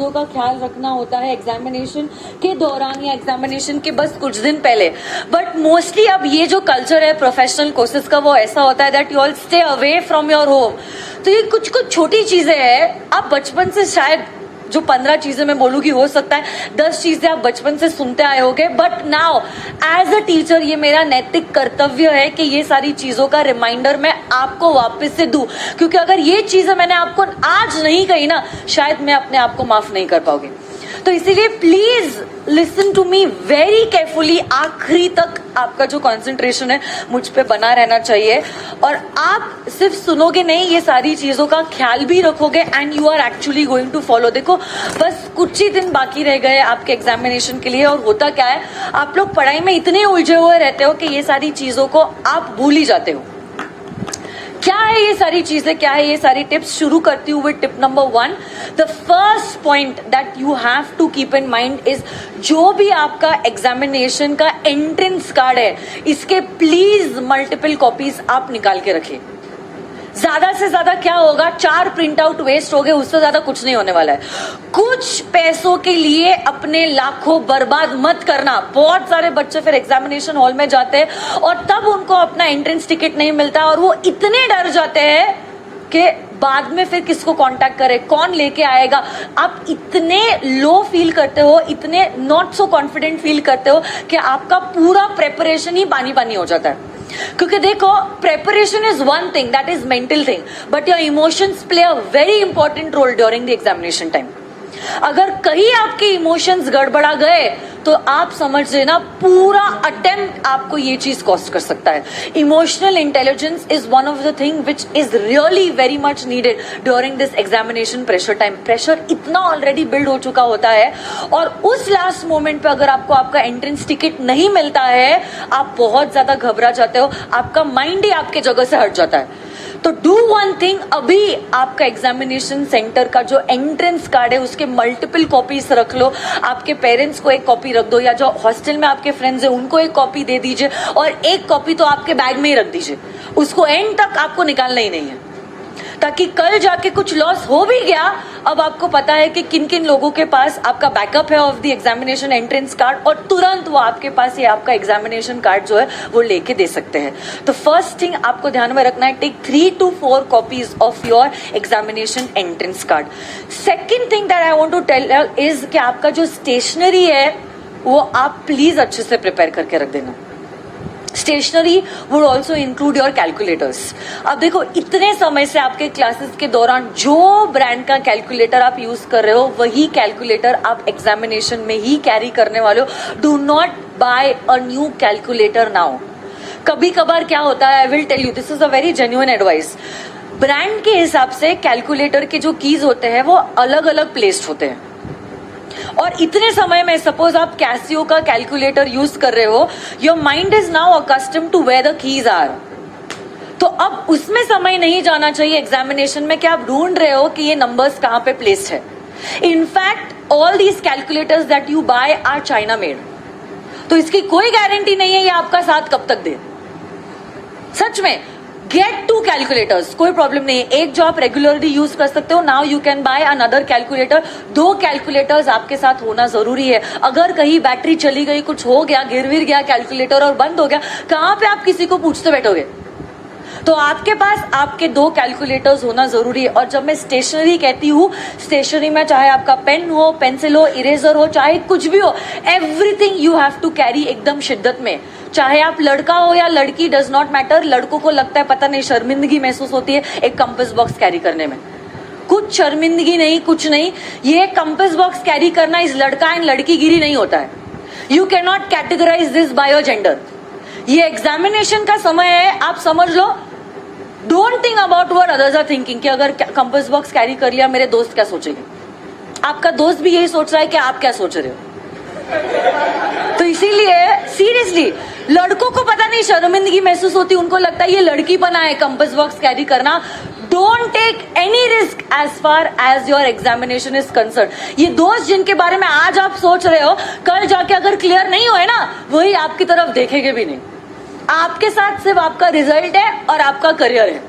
चीजों का ख्याल रखना होता है एग्जामिनेशन के दौरान या एग्जामिनेशन के बस कुछ दिन पहले, बट मोस्टली अब ये जो कल्चर है प्रोफेशनल कोर्सेज का वो ऐसा होता है that you all stay away from your home. तो ये कुछ कुछ छोटी चीजें हैं, आप बचपन से शायद जो 15 चीजें मैं बोलूंगी हो सकता है 10 चीजें आप बचपन से सुनते आए होगे, but now as a teacher ये मेरा नैतिक कर्तव्य है कि ये सारी चीजों का रिमाइंडर मैं आपको वापस से दूं, क्योंकि अगर ये चीजें मैंने आपको आज नहीं कही ना, शायद मैं अपने आप को माफ नहीं कर पाऊंगी। तो इसीलिए please listen to me very carefully, आखिरी तक आपका जो कंसंट्रेशन है मुझ पे बना रहना चाहिए, और आप सिर्फ सुनोगे नहीं, ये सारी चीजों का ख्याल भी रखोगे and you are actually going to follow. देखो बस कुछ ही दिन बाकी रह गए आपके एग्जामिनेशन के लिए, और होता क्या है आप लोग पढ़ाई में इतने उलझे हुए रहते हो कि ये सारी चीजों को आप भूल ही जाते हो। क्या है ये सारी चीजें, क्या है ये सारी टिप्स? शुरू करती हूँ with tip number 1। The first point that you have to keep in mind is, जो भी आपका एग्जामिनेशन का एंट्रेंस कार्ड है इसके प्लीज मल्टीपल कॉपीज आप निकाल के रखिए। ज्यादा से ज्यादा क्या होगा, 4 प्रिंट आउट वेस्ट हो गए, उससे ज्यादा कुछ नहीं होने वाला है। कुछ पैसों के लिए अपने लाखों बर्बाद मत करना। बहुत सारे बच्चे फिर एग्जामिनेशन हॉल में जाते हैं और तब उनको अपना एंट्रेंस टिकट नहीं मिलता और वो इतने डर जाते हैं कि बाद में फिर किसको कांटेक्ट करे, कौन लेके आएगा। आप इतने लो फील करते हो, इतने नॉट सो कॉन्फिडेंट फील करते हो कि आपका पूरा प्रेपरेशन ही पानी पानी हो जाता है। क्योंकि देखो preparation is one thing, that is mental thing, but your emotions play a very important role during the examination time. अगर कहीं आपके इमोशंस गड़बड़ा गए तो आप समझ लेना पूरा अटेम्प्ट आपको ये चीज कॉस्ट कर सकता है। Emotional intelligence is one of the thing which is really very much needed during this examination pressure time. Pressure इतना ऑलरेडी बिल्ड हो चुका होता है और उस लास्ट मोमेंट पे अगर आपको आपका एंट्रेंस टिकट नहीं मिलता है, आप बहुत ज्यादा घबरा जाते हो, आपका माइंड ही आपके जगह से हट जाता है। तो डू वन थिंग, अभी आपका एग्जामिनेशन सेंटर का जो एंट्रेंस कार्ड है उसके मल्टीपल कॉपीज रख लो। आपके पेरेंट्स को एक कॉपी रख दो, या जो हॉस्टल में आपके फ्रेंड्स है उनको एक कॉपी दे दीजिए, और एक कॉपी तो आपके बैग में ही रख दीजिए। उसको एंड तक आपको निकालना ही नहीं है, ताकि कल जाके कुछ लॉस हो भी गया, अब आपको पता है कि किन किन लोगों के पास आपका बैकअप है of the examination entrance card, और तुरंत वो आपके पास ये आपका एग्जामिनेशन कार्ड जो है वो लेके दे सकते हैं। तो फर्स्ट थिंग आपको ध्यान में रखना है, take 3 to 4 copies of your examination entrance card. Second thing that I want to tell is कि आपका जो स्टेशनरी है वो आप प्लीज अच्छे से प्रिपेयर करके रख देना। Stationery would also include your calculators. अब देखो इतने समय से आपके क्लासेस के दौरान जो ब्रांड का कैलकुलेटर आप यूज कर रहे हो वही कैलकुलेटर आप एग्जामिनेशन में ही कैरी करने वाले हो। Do not buy a new calculator now. कभी कभार क्या होता है, I will tell you, this is a very genuine advice. Brand के हिसाब से कैलकुलेटर के जो कीज होते हैं वो अलग अलग प्लेस्ड होते हैं, और इतने समय में सपोज आप कैसियो का कैलकुलेटर यूज कर रहे हो, your mind is now accustom to where the keys are. तो अब उसमें समय नहीं जाना चाहिए एग्जामिनेशन में कि आप ढूंढ रहे हो कि ये नंबर्स कहां पे प्लेस्ड है। In fact all these calculators that you buy are China made, तो इसकी कोई गारंटी नहीं है ये आपका साथ कब तक दे। सच में गेट 2 कैलकुलेटर्स, कोई प्रॉब्लम नहीं है। एक जो आप रेगुलरली यूज कर सकते हो, now you can by another calculator. 2 calculators आपके साथ होना जरूरी है। अगर कहीं बैटरी चली गई, कुछ हो गया, गिर विर गया कैलकुलेटर और बंद हो गया, कहां पे आप किसी को पूछते बैठोगे? तो आपके पास आपके 2 कैलकुलेटर्स होना जरूरी है। और जब मैं स्टेशनरी कहती हूँ, स्टेशनरी में चाहे आपका पेन हो, पेंसिल हो, इरेजर हो, चाहे कुछ भी हो, everything you have to carry एकदम शिद्दत में। चाहे आप लड़का हो या लड़की, डज नॉट मैटर। लड़कों को लगता है पता नहीं शर्मिंदगी महसूस होती है एक कंपास बॉक्स कैरी करने में। कुछ शर्मिंदगी नहीं, कुछ नहीं। ये कंपास बॉक्स कैरी करना इस लड़का एंड लड़की गिरी नहीं होता है। You can not categorise this by your gender. ये एग्जामिनेशन का समय है, आप समझ लो। Don't think about what others are thinking कि अगर कंपास बॉक्स कैरी कर लिया मेरे दोस्त क्या सोचेंगे। आपका दोस्त भी यही सोच रहा है कि आप क्या सोच रहे हो। तो इसीलिए सीरियसली लड़कों को पता नहीं शर्मिंदगी महसूस होती, उनको लगता है ये लड़कीपना है कंपास बॉक्स कैरी करना। Don't take any risk as far as your examination is concern. ये दोस्त जिनके बारे में आज आप सोच रहे हो, कल जाके अगर क्लियर नहीं हुए ना, वही आपकी तरफ देखेंगे भी नहीं। आपके साथ सिर्फ आपका रिजल्ट है और आपका करियर है।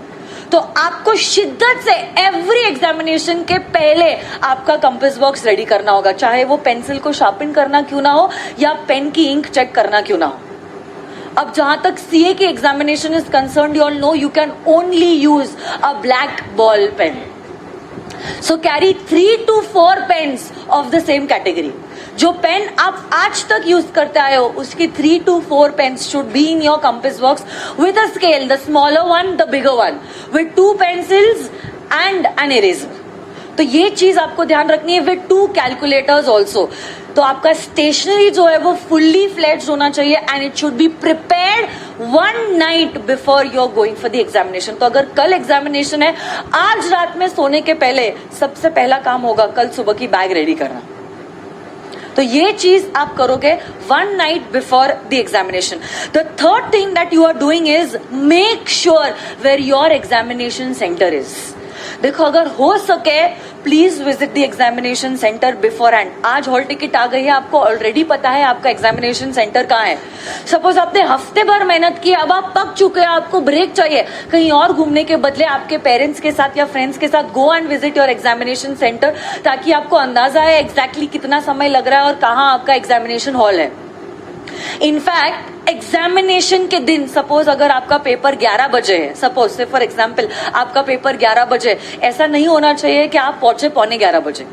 तो आपको शिद्दत से एवरी एग्जामिनेशन के पहले आपका कंपास बॉक्स रेडी करना होगा, चाहे वो पेंसिल को शार्पन करना क्यों ना हो या पेन की इंक चेक करना क्यों ना हो। अब जहां तक सीए की examination is concerned, you all know you can only use a black ball pen, so carry 3 to 4 pens of the same category. जो पेन आप आज तक यूज करते आए हो उसकी 3 to 4 pens should be in your compass box with a scale, the smaller one the bigger one, with 2 pencils and an eraser. तो ये चीज आपको ध्यान रखनी है, विद 2 कैलकुलेटर्स ऑल्सो। तो आपका स्टेशनरी जो है वो फुल्ली फ्लेज्ड होना चाहिए and it should be prepared 1 night before you are going for the examination. तो अगर कल एग्जामिनेशन है, आज रात में सोने के पहले सबसे पहला काम होगा कल सुबह की बैग रेडी करना। तो ये चीज आप करोगे 1 night before the examination. The third thing that you are doing is make sure where your examination centre is. देखो, अगर हो सके please visit the examination centre beforehand. आज हॉल टिकट आ गई है, आपको ऑलरेडी पता है आपका एग्जामिनेशन सेंटर कहाँ है। सपोज आपने हफ्ते भर मेहनत की, अब आप पक चुके हैं, आपको ब्रेक चाहिए, कहीं और घूमने के बदले आपके पेरेंट्स के साथ या फ्रेंड्स के साथ go and visit your examination centre, ताकि आपको अंदाजा है एग्जैक्टली कितना समय लग रहा है और कहाँ आपका एग्जामिनेशन हॉल है। इनफैक्ट एग्जामिनेशन के दिन, सपोज अगर आपका पेपर 11 बजे है, सपोज से फॉर एग्जाम्पल आपका पेपर 11 बजे, ऐसा नहीं होना चाहिए कि आप पहुंचे 11:15 बजे।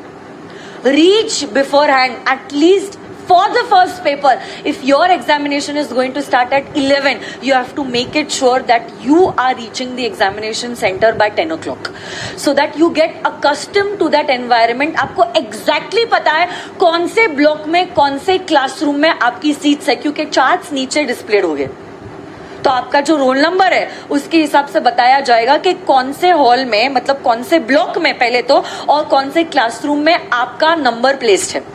Reach before hand at least for the first paper. If your examination is going to start at 11, you have to make it sure that you are reaching the examination center by 10 o'clock, so that you get accustomed to that environment. आपको exactly पता है कौन से block में, कौन से classroom में आपकी सीट्स है, क्योंकि चार्ट्स नीचे डिस्प्लेड हो गए। तो आपका जो रोल नंबर है उसके हिसाब से बताया जाएगा कि कौन से हॉल में, मतलब कौन से ब्लॉक में पहले तो, और कौन से क्लासरूम में आपका नंबर प्लेस्ड है।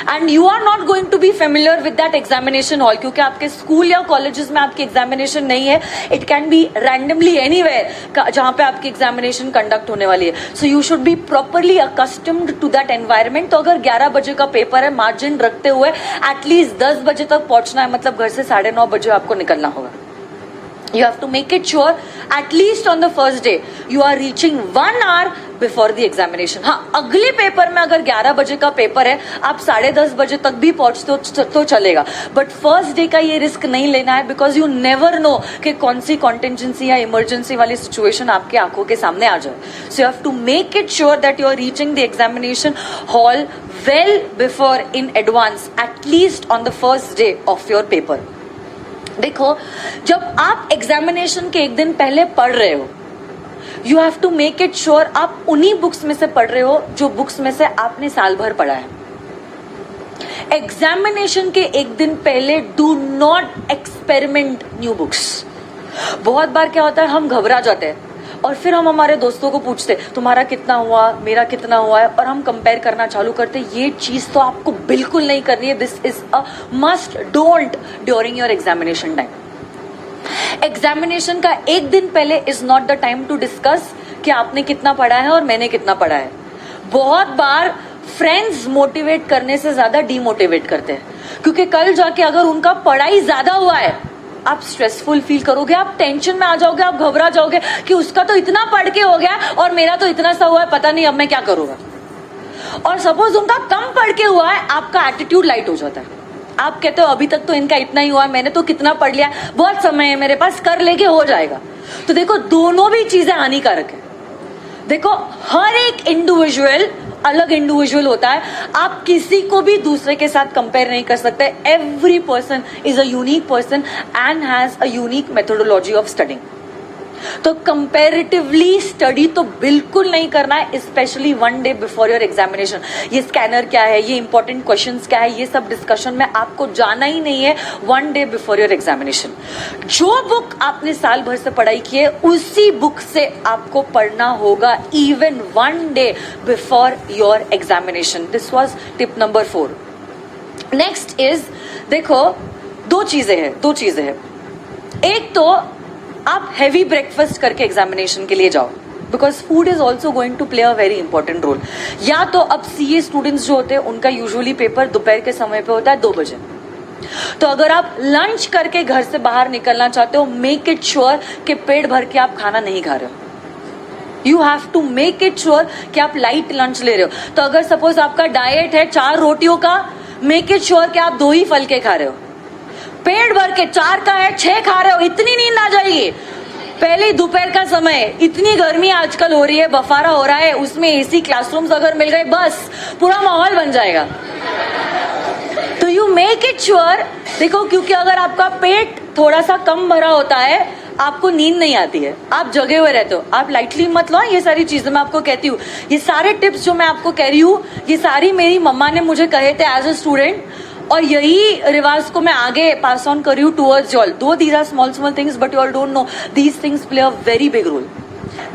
And you are not going to be familiar with that examination hall, क्योंकि आपके स्कूल या कॉलेजेस में आपकी एग्जामिनेशन नहीं है। It can be randomly anywhere जहां पे आपकी एग्जामिनेशन कंडक्ट होने वाली है। So you should be properly accustomed to that environment. तो अगर 11 बजे का पेपर है, मार्जिन रखते हुए एटलीस्ट 10 बजे तक पहुंचना है, मतलब घर से 9:30 बजे आपको निकलना होगा। You have to make it sure at least on the first day you are reaching 1 hour before the examination. हाँ, अगले पेपर में अगर 11 बजे का पेपर है, आप 10:30 बजे तक भी पहुंचते तो चलेगा, बट फर्स्ट डे का ये रिस्क नहीं लेना है, बिकॉज यू नेवर नो कि कौन सी कॉन्टेंजेंसी या इमरजेंसी वाली सिचुएशन आपके आंखों के सामने आ जाए। So you have to make it sure that you are reaching the examination hall well before in advance, at least on the first day of your paper. देखो, जब आप एग्जामिनेशन के एक दिन पहले पढ़ रहे हो, you have to make it sure आप उन्हीं बुक्स में से पढ़ रहे हो जो बुक्स में से आपने साल भर पढ़ा है। एग्जामिनेशन के एक दिन पहले do not experiment new books. बहुत बार क्या होता है, हम घबरा जाते हैं और फिर हम हमारे दोस्तों को पूछते तुम्हारा कितना हुआ, मेरा कितना हुआ है, और हम कंपेयर करना चालू करते। ये चीज तो आपको बिल्कुल नहीं करनी है। This is a must don't during your examination time. Examination का एक दिन पहले is not the time to discuss कि आपने कितना पढ़ा है और मैंने कितना पढ़ा है। बहुत बार फ्रेंड्स मोटिवेट करने से ज्यादा डीमोटिवेट करते हैं, क्योंकि कल जाके अगर उनका पढ़ाई ज्यादा हुआ है, आप स्ट्रेसफुल फील करोगे, आप टेंशन में आ जाओगे, आप घबरा जाओगे कि उसका तो इतना पढ़ के हो गया और मेरा तो इतना सा हुआ है, पता नहीं अब मैं क्या करूंगा। और सपोज उनका कम पढ़ के हुआ है, आपका एटीट्यूड लाइट हो जाता है। आप कहते हो अभी तक तो इनका इतना ही हुआ है, मैंने तो कितना पढ़ लिया, बहुत समय है मेरे पास, कर लेके हो जाएगा। तो देखो, दोनों भी चीजें हानिकारक है। देखो, हर एक इंडिविजुअल अलग इंडिविजुअल होता है, आप किसी को भी दूसरे के साथ कंपेयर नहीं कर सकते। Every person is a unique person and has a unique methodology of studying. तो कंपैरेटिवली स्टडी तो बिल्कुल नहीं करना है, specially 1 day before your examination. ये स्कैनर क्या है, ये इंपॉर्टेंट क्वेश्चंस क्या है, ये सब डिस्कशन में आपको जाना ही नहीं है 1 डे बिफोर योर एग्जामिनेशन। जो बुक आपने साल भर से पढ़ाई की है, उसी बुक से आपको पढ़ना होगा even 1 day before your examination. This was tip number 4। Next is, देखो, दो चीजें हैं। एक तो आप हैवी ब्रेकफास्ट करके एग्जामिनेशन के लिए जाओ, because food is also going to play a very important role. या तो अब सीए स्टूडेंट्स जो होते हैं उनका यूजुअली पेपर दोपहर के समय पे होता है 2 बजे। तो अगर आप लंच करके घर से बाहर निकलना चाहते हो, मेक इट श्योर कि पेट भर के आप खाना नहीं खा रहे हो। You have to make it sure कि आप लाइट लंच ले रहे हो. तो अगर सपोज आपका डाइट है 4 रोटियों का, मेक इट श्योर कि आप 2 ही फल के खा रहे हो. पेट भर के 4 का है 6 खा रहे हो, इतनी नींद आ जाएगी. पहले दोपहर का समय, इतनी गर्मी आजकल हो रही है, बफारा हो रहा है, उसमें एसी क्लासरूम्स अगर मिल गए बस पूरा माहौल बन जाएगा. तो यू मेक इट श्योर. देखो, क्योंकि अगर आपका पेट थोड़ा सा कम भरा होता है, आपको नींद नहीं आती है, आप जगे हुए रहते हो. आप लाइटली मत लो ये सारी चीजें मैं आपको कहती हूँ. ये सारे टिप्स जो मैं आपको कह रही हूँ, ये सारी मेरी मम्मा ने मुझे कहे थे एज अ स्टूडेंट, और यही रिवाज को मैं आगे पास ऑन कर रही हूँ towards you all. Though these are small small things but you all don't know these things play a very big role.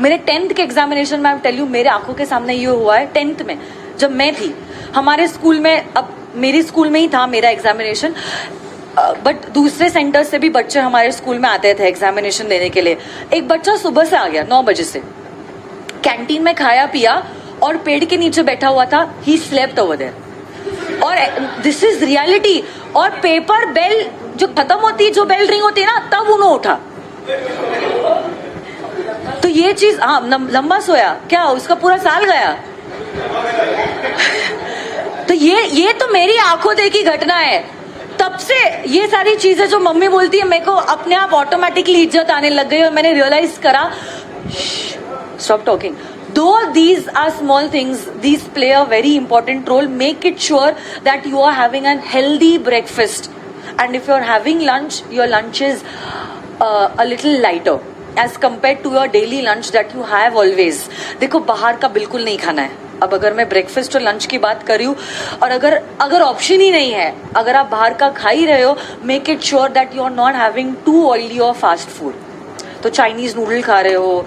मेरे 10th के एग्जामिनेशन में, आई टेल यू, मेरे आंखों के सामने ये हुआ है. 10th में जब मैं थी, हमारे स्कूल में, अब मेरी स्कूल में ही था मेरा एग्जामिनेशन, बट दूसरे सेंटर से भी बच्चे हमारे स्कूल में आते थे एग्जामिनेशन देने के लिए. एक बच्चा सुबह से आ गया 9 बजे से, कैंटीन में खाया पिया और पेड़ के नीचे बैठा हुआ था. He slept over there. और दिस इज रियलिटी. और पेपर बेल जो खत्म होती है, जो बेल रिंग होती है ना, तब उन्होंने उठा. तो ये चीज, हाँ, लंबा सोया क्या, उसका पूरा साल गया. तो ये तो मेरी आंखों देखी घटना है. तब से ये सारी चीजें जो मम्मी बोलती है, मेरे को अपने आप ऑटोमेटिकली इज्जत आने लग गई और मैंने रियलाइज करा, stop talking. Though these are small things, these play a very important role. Make it sure that you are having a healthy breakfast, and if you are having lunch, your lunch is a little lighter as compared to your daily lunch that you have always. देखो, बाहर का बिल्कुल नहीं खाना है. अब अगर मैं ब्रेकफास्ट और लंच की बात कर रही हूँ, और अगर ऑप्शन ही नहीं है, अगर आप बाहर का खा ही रहे हो, make it sure that you are not having too oily और फास्ट फूड. तो चाइनीज नूडल खा रहे हो,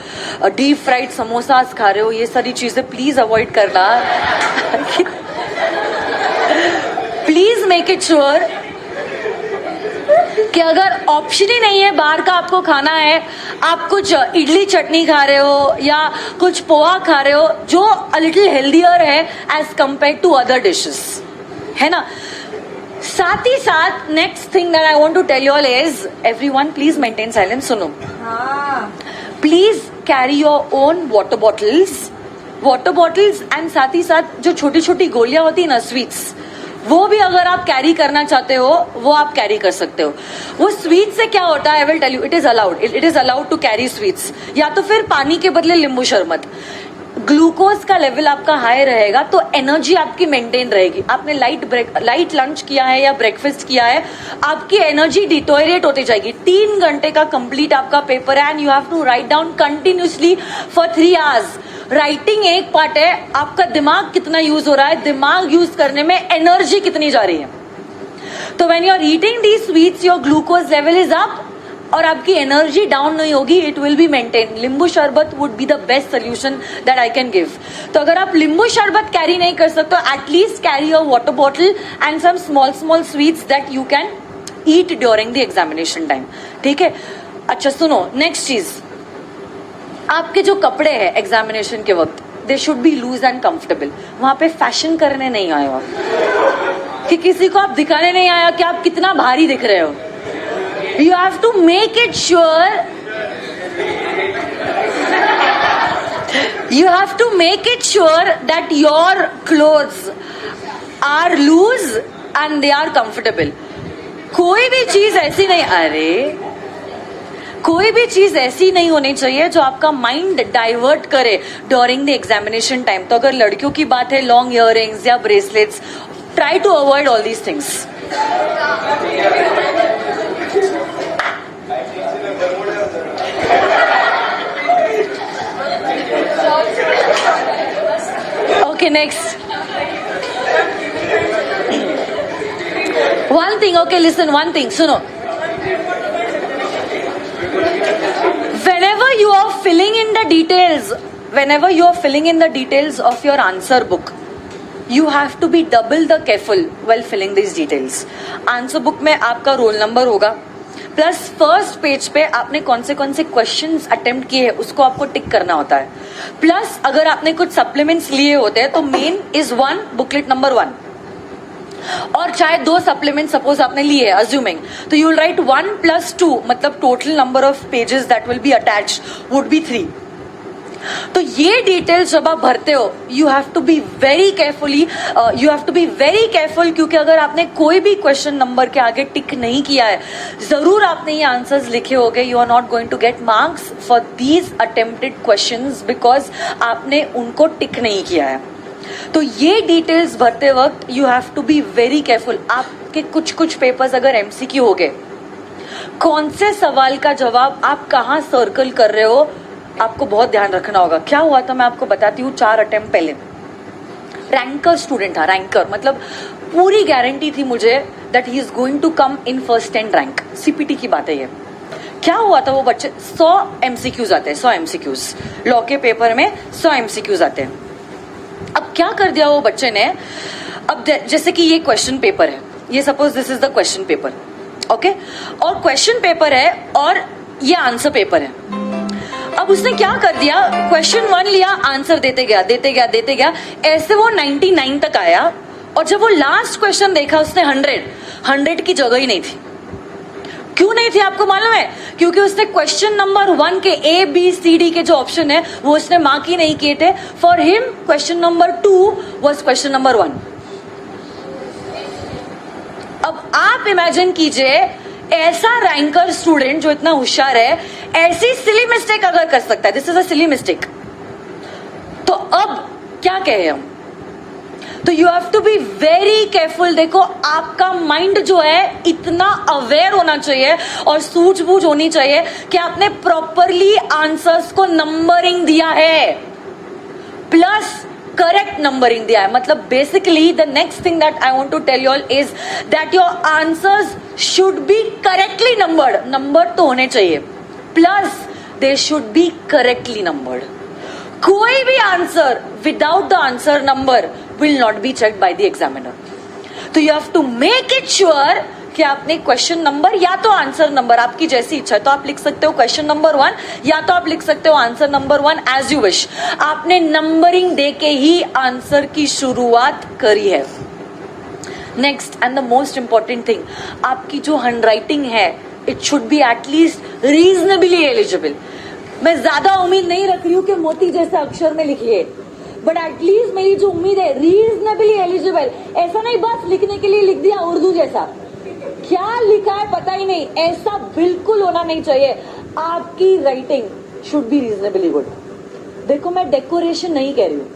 डीप फ्राइड समोसास खा रहे हो, ये सारी चीजें प्लीज अवॉइड करना. प्लीज मेक इट श्योर कि अगर ऑप्शन ही नहीं है बाहर का आपको खाना है, आप कुछ इडली चटनी खा रहे हो या कुछ पोहा खा रहे हो, जो अ लिटिल हेल्दियर है as compare to other dishes, है ना. साथ ही साथ next thing that I want to tell you all is, everyone please maintain silence. सुनो, please carry your own water bottles and साथ ही साथ जो छोटी छोटी गोलियां होती है ना, स्वीट्स, वो भी अगर आप कैरी करना चाहते हो, वो आप कैरी कर सकते हो. वो स्वीट से क्या होता है, I will tell you, it is allowed to carry sweets. या तो फिर पानी के बदले नींबू शरबत. ग्लूकोज का लेवल आपका हाई रहेगा तो एनर्जी आपकी मेंटेन रहेगी. आपने लाइट लंच किया है या ब्रेकफास्ट किया है, आपकी एनर्जी डिटोरिएट होती जाएगी. 3 घंटे का कंप्लीट आपका पेपर है and you have to write down continuously for 3 hours. Writing एक पार्ट है, आपका दिमाग कितना यूज हो रहा है, दिमाग यूज करने में एनर्जी कितनी जा रही है. तो when you are eating the sweets, your glucose level is up और आपकी एनर्जी डाउन नहीं होगी, it will be maintain. Nimbu sharbat would be the best solution that I can give. तो अगर आप नींबू शरबत कैरी नहीं कर सकते, at least carry your water bottle and some small sweets that you can eat during the examination time. ठीक है. अच्छा सुनो, नेक्स्ट चीज, आपके जो कपड़े हैं एग्जामिनेशन के वक्त, they should be loose and comfortable. वहां पे फैशन करने नहीं आए हो, कि किसी को आप दिखाने नहीं आया कि आप कितना भारी दिख रहे हो. You have to make it sure. You have to make it sure that your clothes are loose and they are comfortable. कोई भी चीज ऐसी नहीं होनी चाहिए जो आपका माइंड डाइवर्ट करे ड्यूरिंग द एग्जामिनेशन टाइम. तो अगर लड़कियों की बात है, लॉन्ग इयररिंग्स या bracelets, try to avoid all these things. Okay, next. One thing, okay, listen, one thing, suno. Whenever you are filling in the details of your answer book, you have to be double the careful while filling these details. Answer book में आपका roll number होगा, plus first page पे आपने कौन से questions attempt किए हैं उसको आपको टिक करना होता है. प्लस अगर आपने कुछ सप्लीमेंट्स लिए होते हैं तो मेन इज 1, बुकलेट नंबर 1, और चाहे 2 सप्लीमेंट सपोज आपने लिए है, अज्यूमिंग, तो यू विल राइट 1 + 2, मतलब total number of pages that will be attached would be 3. तो ये डिटेल्स जब आप भरते हो you have to be very careful, क्योंकि अगर आपने कोई भी क्वेश्चन नंबर के आगे टिक नहीं किया है, जरूर आपने ये आंसर्स लिखे होंगे, you are not going to get marks for these attempted questions because आपने उनको टिक नहीं किया है। तो ये डिटेल्स भरते वक्त you have to be very careful. आपके कुछ पेपर्स अगर एमसीक्यू हो गए, कौन से सवाल का जवाब आप कहाँ सर्कल कर रहे हो, आपको बहुत ध्यान रखना होगा। क्या हुआ था मैं आपको बताती हूँ। 4 अटेम्प्ट पहले रैंकर स्टूडेंट था, रैंकर मतलब पूरी गारंटी थी मुझे that he is going to come in first 10 rank. CPT की बात है ये। क्या हुआ था, वो बच्चे 100 एमसीक्यूज आते हैं, 100 एमसीक्यूज लॉ के पेपर में 100 एमसीक्यूज आते हैं। अब क्या कर दिया वो बच्चे ने, अब जैसे कि ये क्वेश्चन पेपर है, ये suppose this is the question paper, okay, और क्वेश्चन पेपर है और ये आंसर पेपर है। अब उसने क्या कर दिया, क्वेश्चन 1 लिया, आंसर देते गया, ऐसे वो 99 तक आया, और जब वो लास्ट क्वेश्चन देखा उसने 100 की जगह ही नहीं थी। क्यों नहीं थी आपको मालूम है? क्योंकि उसने क्वेश्चन नंबर 1 के ABCD के जो ऑप्शन है वो उसने मार्क ही नहीं किए थे। For him question number 2 was question number 1। अब आप इमेजिन कीजिए, ऐसा रैंकर स्टूडेंट जो इतना होशियार है ऐसी सिली मिस्टेक अगर कर सकता है, this is a silly mistake, तो अब क्या कहे हम। तो you have to be very careful. देखो, आपका माइंड जो है इतना अवेयर होना चाहिए और सूझबूझ होनी चाहिए कि आपने प्रॉपरली आंसर्स को नंबरिंग दिया है, प्लस करेक्ट नंबरिंग दिया है। मतलब basically the next thing that I want to tell you all is that your answers should be correctly numbered. Number तो होने चाहिए, plus they should be correctly numbered. कोई भी answer without the answer number will not be checked by the examiner. तो you have to make it sure कि आपने question number या तो आंसर नंबर, आपकी जैसी इच्छा है तो आप लिख सकते हो क्वेश्चन नंबर 1 या तो आप लिख सकते हो answer number 1, as you wish. आपने नंबरिंग देके ही आंसर की शुरुआत करी है। Next and the most important thing, आपकी जो हैंडराइटिंग है it should be at least reasonably eligible. मैं ज्यादा उम्मीद नहीं रख रही हूँ कि मोती जैसे अक्षर में लिखिए, बट एटलीस्ट मेरी जो उम्मीद है रीजनेबली एलिजिबल। ऐसा नहीं बस लिखने के लिए लिख दिया उर्दू जैसा, क्या लिखा है पता ही नहीं, ऐसा बिल्कुल होना नहीं चाहिए। आपकी writing should be reasonably good. देखो, मैं डेकोरेशन नहीं कह रही हूँ,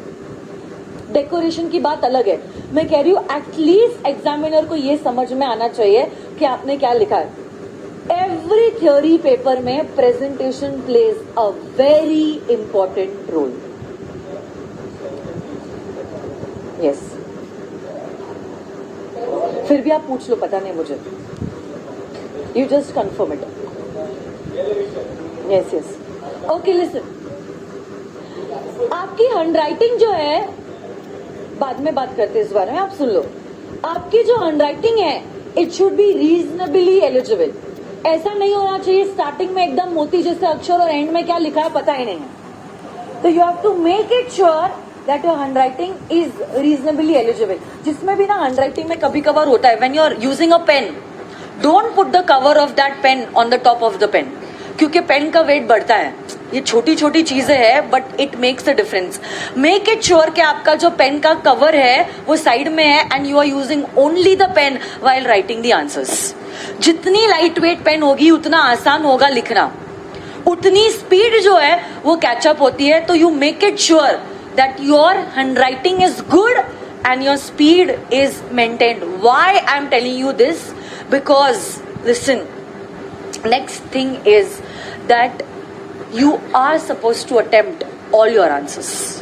डेकोरेशन की बात अलग है। मैं कह रही हूँ एटलीस्ट एग्जामिनर को ये समझ में आना चाहिए कि आपने क्या लिखा है। एवरी थ्योरी पेपर में presentation plays a very important role. Yes, फिर भी आप पूछ लो, पता नहीं मुझे, you just confirm it. Yes yes, okay listen, आपकी हैंडराइटिंग जो है, बाद में बात करते हैं इस बारे में, आप सुन लो। आपकी जो हैंडराइटिंग है it should B reasonably eligible. ऐसा नहीं होना चाहिए स्टार्टिंग में एकदम मोती जैसे अक्षर और एंड में क्या लिखा है पता ही नहीं है। तो you have to make it sure that your handwriting is reasonably eligible. जिसमें भी ना हैंडराइटिंग में कभी कभार होता है, when you are using a pen, don't put the cover of that pen on the top of the pen, क्योंकि pen का वेट बढ़ता है। ये छोटी छोटी चीजें हैं but it makes a difference. Make it sure कि आपका जो पेन का कवर है वो साइड में है and you are using only the pen while writing the answers. जितनी लाइट वेट पेन होगी उतना आसान होगा लिखना, उतनी स्पीड जो है वो कैचअप होती है। तो you make it sure that your handwriting is good and your speed is maintained. Why I'm telling you this? Because listen, next thing is that you are supposed to attempt all your answers.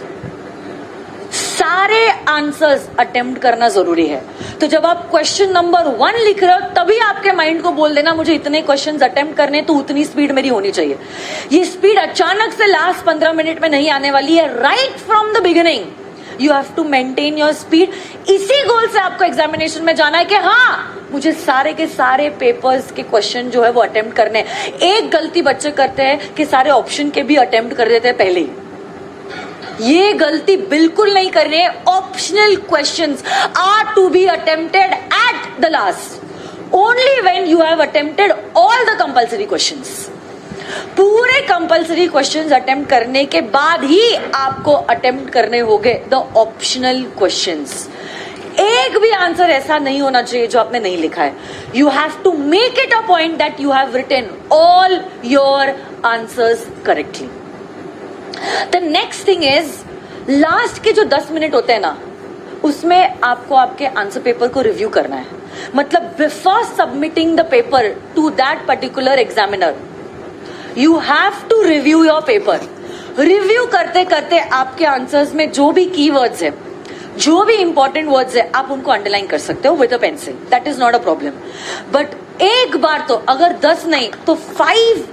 सारे answers attempt करना जरूरी है। तो जब आप question number 1 लिख रहे हो तभी आपके माइंड को बोल देना मुझे इतने क्वेश्चंस अटेम्प्ट करने, तो उतनी स्पीड मेरी होनी चाहिए। ये स्पीड अचानक से लास्ट 15 मिनट में नहीं आने वाली है। Right from the beginning you have to maintain your speed. इसी गोल से आपको एग्जामिनेशन में जाना है कि हाँ, मुझे सारे के सारे पेपर्स के क्वेश्चन जो है वो अटेम्प्ट करने हैं। एक गलती बच्चे करते हैं कि सारे ऑप्शन के भी अटेम्प्ट कर देते हैं पहले ही। ये गलती बिल्कुल नहीं करनी है। Optional questions are to be attempted at the last, only when you have attempted all the compulsory questions. पूरे कंपल्सरी क्वेश्चंस अटेम्प्ट करने के बाद ही आपको अटेम्प्ट करने होंगे द ऑप्शनल क्वेश्चंस। एक भी आंसर ऐसा नहीं होना चाहिए जो आपने नहीं लिखा है। You have to make it a point that you have written all your answers correctly. The next thing is, last के जो 10 मिनट होते हैं ना, उसमें आपको आपके आंसर पेपर को रिव्यू करना है। मतलब before submitting the paper to that particular examiner, you have to review your paper. Review करते करते आपके आंसर्स में जो भी कीवर्ड्स है, जो भी इंपॉर्टेंट वर्ड्स है, आप उनको अंडरलाइन कर सकते हो with a pencil, that is not a problem. But एक बार तो, अगर 10 नहीं तो 5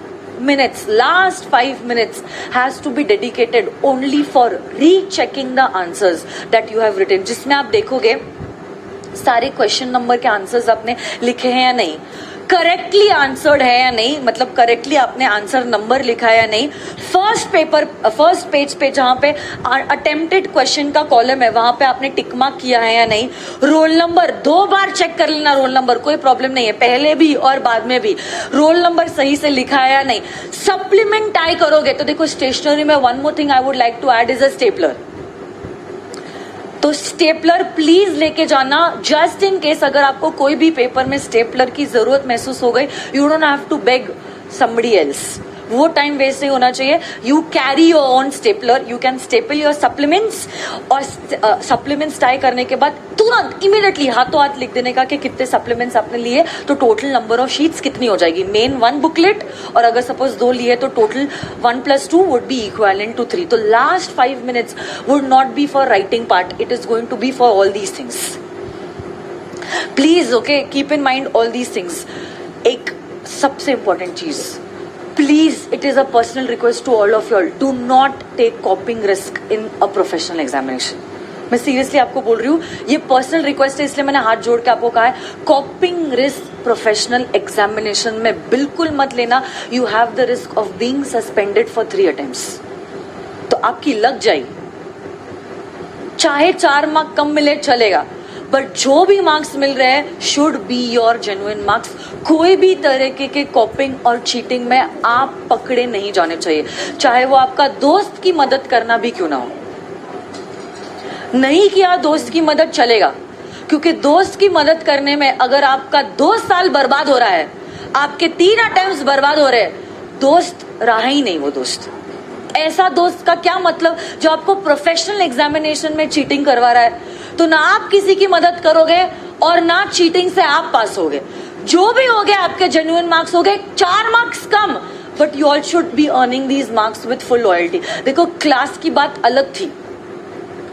minutes, last 5 minutes has to be dedicated only for rechecking the answers that you have written, जिसमें आप देखोगे सारे क्वेश्चन नंबर के आंसर्स आपने लिखे हैं या नहीं, करेक्टली आंसर्ड है या नहीं, मतलब करेक्टली आपने आंसर नंबर लिखा है या नहीं, फर्स्ट पेज पे जहां पे अटेम्प्टेड क्वेश्चन का कॉलम है वहां पे आपने टिक मार्क किया है या नहीं, रोल नंबर 2 बार चेक कर लेना, रोल नंबर कोई प्रॉब्लम नहीं है, पहले भी और बाद में भी रोल नंबर सही से लिखा है या नहीं। सप्लीमेंट टाई करोगे तो देखो, स्टेशनरी में one more thing I would like to add is a stapler. तो स्टेपलर प्लीज लेके जाना, जस्ट इन केस अगर आपको कोई भी पेपर में स्टेपलर की जरूरत महसूस हो गई, you don't have to beg somebody else, वो टाइम वेस्ट नहीं होना चाहिए। You carry your own stapler, you can staple your supplements, और सप्लीमेंट्स टाई करने के बाद तुरंत इमीडिएटली हाथों हाथ लिख देने का कि कितने सप्लीमेंट्स आपने लिए, तो टोटल नंबर ऑफ शीट्स कितनी हो जाएगी। मेन 1 बुकलेट, और अगर सपोज 2 लिए तो total 1 + 2 would be equivalent to 3। तो last 5 minutes would not be for writing part, it is going to be for all these things. Please okay, keep in mind all these things. एक सबसे important चीज, please, it is a personal request to all of you all, do not take copying risk in a professional examination. मैं seriously आपको बोल रही हूँ, ये personal request है, इसलिए मैंने हाथ जोड़ के आपको कहा है, कॉपिंग रिस्क प्रोफेशनल एग्जामिनेशन में बिल्कुल मत लेना। You have the risk of being suspended for 3 attempts। तो आपकी लग जाएगी, चाहे 4 मार्क कम मिले चलेगा, बट जो भी मार्क्स मिल रहे हैं should be your genuine marks. कोई भी तरीके के कॉपिंग और चीटिंग में आप पकड़े नहीं जाने चाहिए, चाहे वो आपका दोस्त की मदद करना भी क्यों ना हो। नहीं किया दोस्त की मदद चलेगा, क्योंकि दोस्त की मदद करने में अगर आपका 2 साल बर्बाद हो रहा है, आपके 3 अटेम्प्ट्स बर्बाद हो रहे हैं, दोस्त रहा ही नहीं वो दोस्त। ऐसा दोस्त का क्या मतलब जो आपको प्रोफेशनल एग्जामिनेशन में चीटिंग करवा रहा है। तो ना आप किसी की मदद करोगे और ना चीटिंग से आप पास होगे। जो भी हो गया आपके जेन्युइन मार्क्स हो गए, 4 marks come, but you all should be earning these marks with full loyalty. देखो, क्लास की बात अलग थी,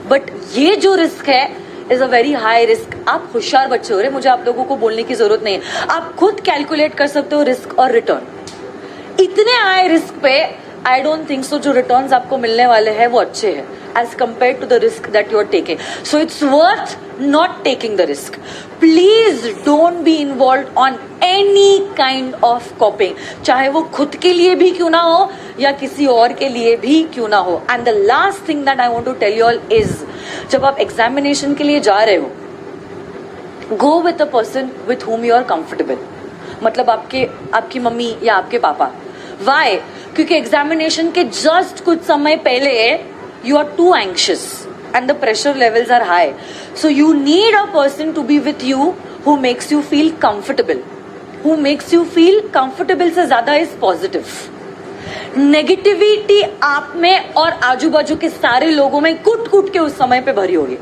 बट ये जो रिस्क है is a very high risk. आप होशियार बच्चे हो रहे, मुझे आप लोगों को बोलने की जरूरत नहीं है, आप खुद कैलकुलेट कर सकते हो रिस्क और रिटर्न। इतने हाई रिस्क पे आई डोंट थिंक सो जो रिटर्न्स आपको मिलने वाले हैं वो अच्छे हैं as compare to the risk that you are taking. So it's worth not taking the risk. Please don't be involve on any kind of copying, चाहे वो खुद के लिए भी क्यों ना हो या किसी और के लिए भी क्यों ना हो। And the last thing that I want to tell you all is, जब आप एग्जामिनेशन के लिए जा रहे हो, go with a person with whom you are comfortable. मतलब आपकी मम्मी या आपके पापा। वाई? क्योंकि एग्जामिनेशन के जस्ट कुछ समय पहले you are too anxious and the pressure levels are high, so you need a person to be with you who makes you feel comfortable, who makes you feel comfortable से ज्यादा is positive। Negativity आप में और आजू बाजू के सारे लोगों में कूट कूट के उस समय पे भरी होगी।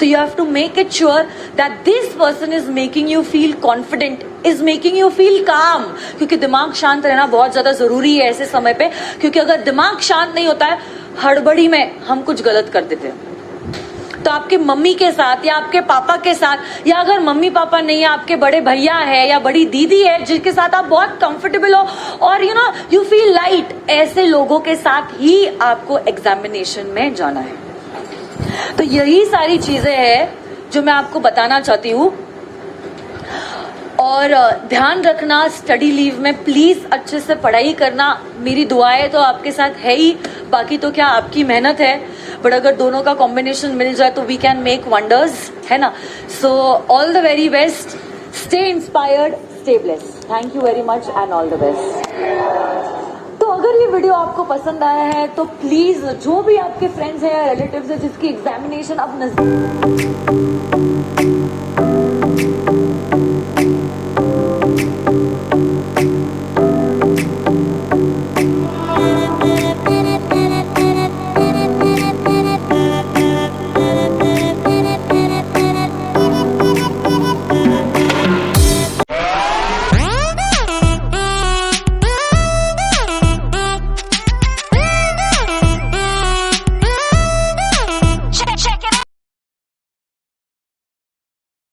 तो you have to make it sure that this person is making you feel confident, is making you feel calm, क्योंकि दिमाग शांत रहना बहुत ज्यादा जरूरी है ऐसे समय पे। क्योंकि अगर दिमाग शांत नहीं होता है, हड़बड़ी में हम कुछ गलत कर देते हैं। तो आपके मम्मी के साथ या आपके पापा के साथ, या अगर मम्मी पापा नहीं है, आपके बड़े भैया है या बड़ी दीदी है जिनके साथ आप बहुत कंफर्टेबल हो और यू फील लाइट, ऐसे लोगों के साथ ही आपको एग्जामिनेशन में जाना है। तो यही सारी चीजें हैं जो मैं आपको बताना चाहती हूँ। और ध्यान रखना, स्टडी लीव में प्लीज अच्छे से पढ़ाई करना। मेरी दुआएं तो आपके साथ है ही, बाकी तो क्या आपकी मेहनत है, बट अगर दोनों का कॉम्बिनेशन मिल जाए तो वी कैन मेक वंडर्स, है ना। So all the very best, stay inspired, stay blessed. Thank you very much and all the best. तो अगर ये वीडियो आपको पसंद आया है तो प्लीज जो भी आपके फ्रेंड्स हैं या रिलेटिव्स हैं जिसकी एग्जामिनेशन अब नजदीक